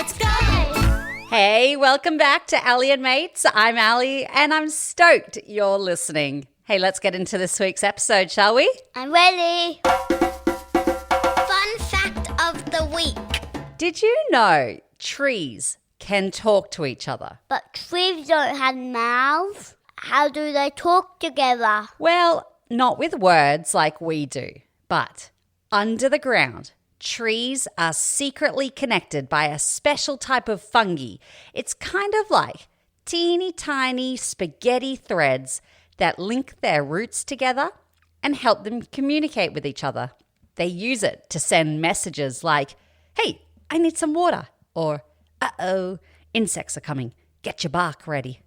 Let's go! Hey, welcome back to Allie and Mates. I'm Allie, and I'm stoked you're listening. Hey, let's get into this week's episode, shall we? I'm ready. Fun fact of the week. Did you know trees can talk to each other? But trees don't have mouths. How do they talk together? Well, not with words like we do, but under the ground, trees are secretly connected by a special type of fungi. It's kind of like teeny tiny spaghetti threads that link their roots together and help them communicate with each other. They use it to send messages like, hey, I need some water, or uh-oh, insects are coming, get your bark ready.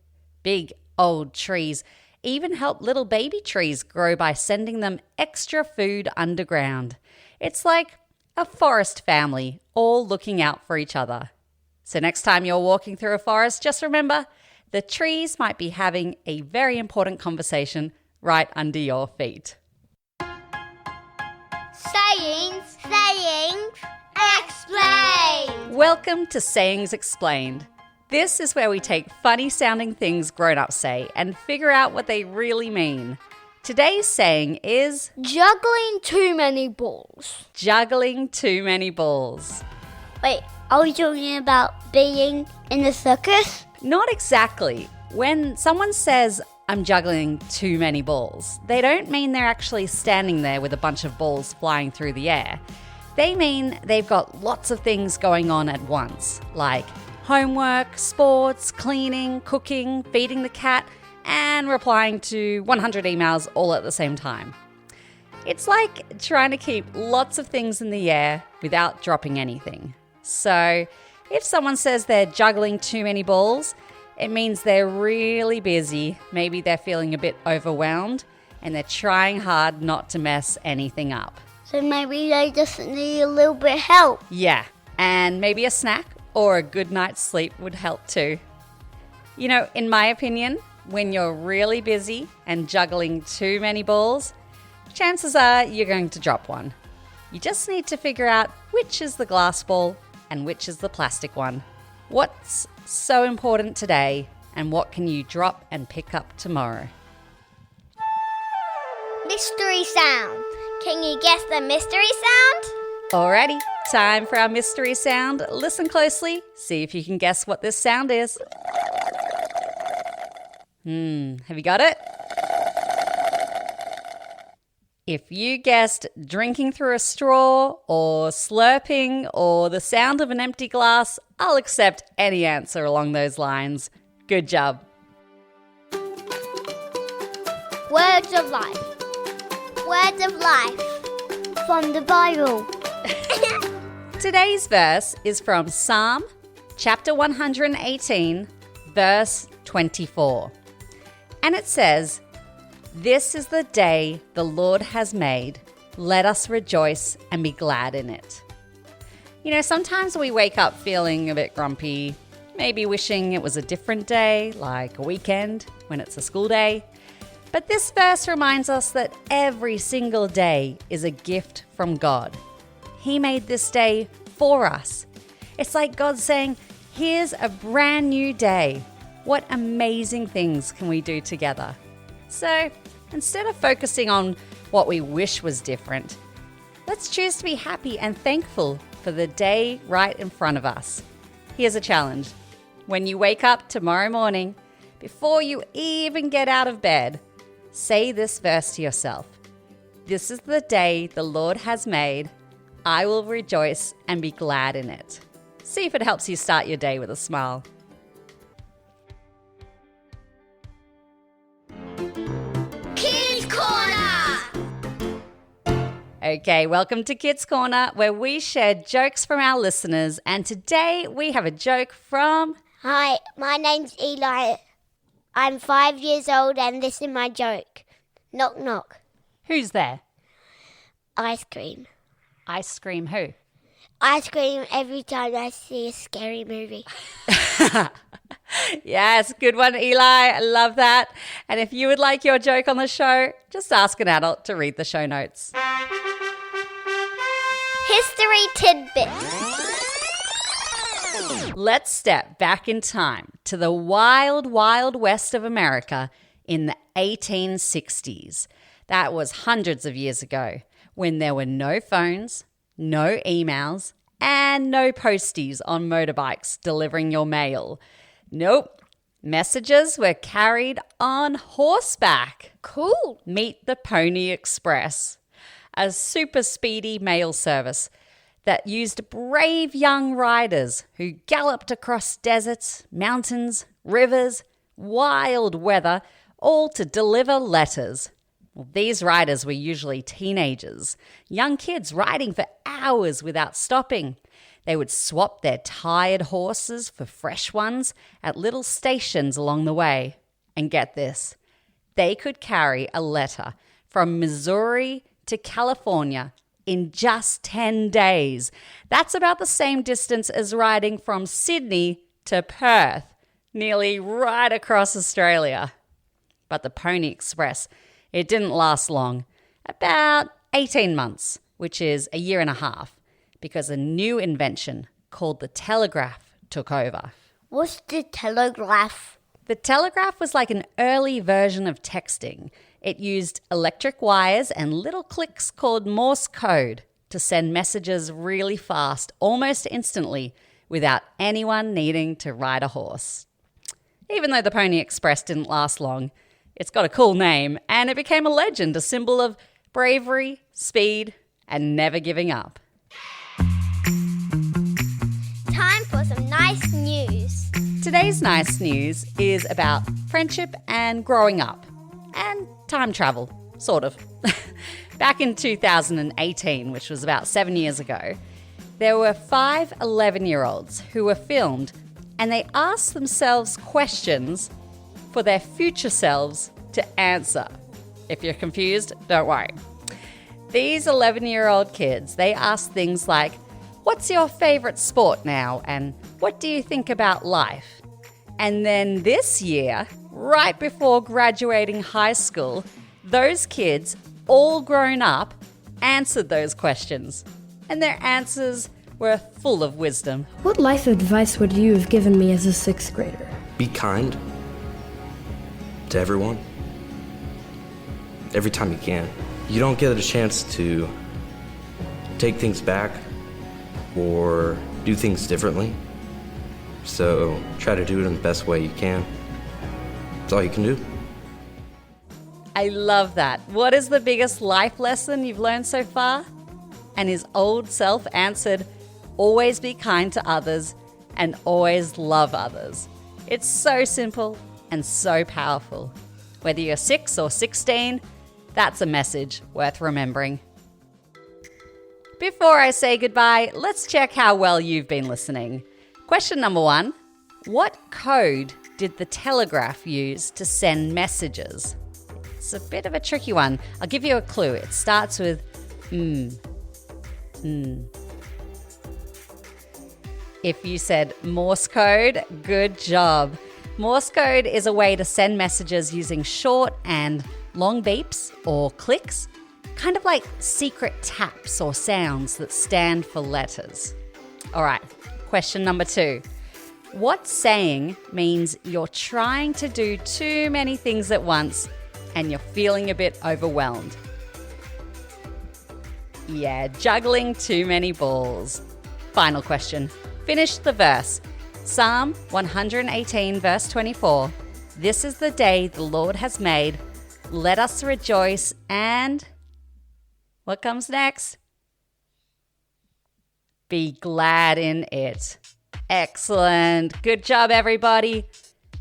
Big old trees even help little baby trees grow by sending them extra food underground. It's like a forest family all looking out for each other. So next time you're walking through a forest, just remember the trees might be having a very important conversation right under your feet. Sayings explained. Welcome to Sayings Explained. This is where we take funny sounding things grown-ups say and figure out what they really mean. Today's saying is Juggling too many balls. juggling too many balls. Wait, are we talking about being in the circus? Not exactly. When someone says, I'm juggling too many balls, they don't mean they're actually standing there with a bunch of balls flying through the air. They mean they've got lots of things going on at once, like homework, sports, cleaning, cooking, feeding the cat, and replying to 100 emails all at the same time. It's like trying to keep lots of things in the air without dropping anything. So if someone says they're juggling too many balls, it means they're really busy. Maybe they're feeling a bit overwhelmed and they're trying hard not to mess anything up. So maybe they just need a little bit of help. Yeah, and maybe a snack or a good night's sleep would help too. You know, in my opinion, when you're really busy and juggling too many balls, chances are you're going to drop one. You just need to figure out which is the glass ball and which is the plastic one. What's so important today and what can you drop and pick up tomorrow? Mystery sound. Can you guess the mystery sound? Alrighty, time for our mystery sound. Listen closely, see if you can guess what this sound is. Have you got it? If you guessed drinking through a straw or slurping or the sound of an empty glass, I'll accept any answer along those lines. Good job. Words of life. Words of life. From the Bible. Today's verse is from Psalm chapter 118, verse 24. And it says, "This is the day the Lord has made. Let us rejoice and be glad in it." You know, sometimes we wake up feeling a bit grumpy, maybe wishing it was a different day, like a weekend when it's a school day. But this verse reminds us that every single day is a gift from God. He made this day for us. It's like God saying, here's a brand new day. What amazing things can we do together? So instead of focusing on what we wish was different, let's choose to be happy and thankful for the day right in front of us. Here's a challenge. When you wake up tomorrow morning, before you even get out of bed, say this verse to yourself. This is the day the Lord has made. I will rejoice and be glad in it. See if it helps you start your day with a smile. Kids Corner! Okay, welcome to Kids Corner, where we share jokes from our listeners. And today we have a joke from... Hi, my name's Eli. I'm 5 years old and this is my joke. Knock, knock. Who's there? Ice cream. Ice cream who? Ice cream every time I see a scary movie. Yes, good one, Eli. I love that. And if you would like your joke on the show, just ask an adult to read the show notes. History tidbit. Let's step back in time to the wild, wild west of America in the 1860s. That was hundreds of years ago, when there were no phones, no emails, and no posties on motorbikes delivering your mail. Nope. Messages were carried on horseback. Cool. Meet the Pony Express, a super speedy mail service that used brave young riders who galloped across deserts, mountains, rivers, wild weather, all to deliver letters. Well, these riders were usually teenagers, young kids riding for hours without stopping. They would swap their tired horses for fresh ones at little stations along the way. And get this, they could carry a letter from Missouri to California in just 10 days. That's about the same distance as riding from Sydney to Perth, nearly right across Australia. But the Pony Express, it didn't last long, about 18 months, which is a year and a half, because a new invention called the telegraph took over. What's the telegraph? The telegraph was like an early version of texting. It used electric wires and little clicks called Morse code to send messages really fast, almost instantly, without anyone needing to ride a horse. Even though the Pony Express didn't last long, it's got a cool name, and it became a legend, a symbol of bravery, speed, and never giving up. Time for some nice news. Today's nice news is about friendship and growing up, and time travel, sort of. Back in 2018, which was about 7 years ago, there were 5 11-year-olds who were filmed, and they asked themselves questions for their future selves to answer. If you're confused, don't worry. These 11-year-old kids, they asked things like, what's your favorite sport now? And what do you think about life? And then this year, right before graduating high school, those kids, all grown up, answered those questions. And their answers were full of wisdom. What life advice would you have given me as a 6th grader? Be kind to everyone. Every time you can. You don't get a chance to take things back or do things differently. So try to do it in the best way you can. That's all you can do. I love that. What is the biggest life lesson you've learned so far? And his old self answered, always be kind to others and always love others. It's so simple and so powerful. Whether you're 6 or 16, that's a message worth remembering. Before I say goodbye, let's check how well you've been listening. Question number 1, what code did the telegraph use to send messages? It's a bit of a tricky one. I'll give you a clue. It starts with If you said Morse code, good job. Morse code is a way to send messages using short and long beeps or clicks, kind of like secret taps or sounds that stand for letters. All right, question number 2. What saying means you're trying to do too many things at once and you're feeling a bit overwhelmed? Yeah, juggling too many balls. Final question. Finish the verse. Psalm 118, verse 24. This is the day the Lord has made. Let us rejoice and... what comes next? Be glad in it. Excellent. Good job, everybody.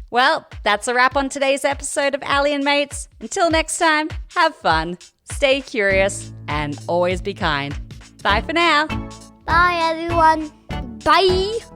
Well, that's a wrap on today's episode of Ali and Mates. Until next time, have fun, stay curious, and always be kind. Bye for now. Bye, everyone. Bye.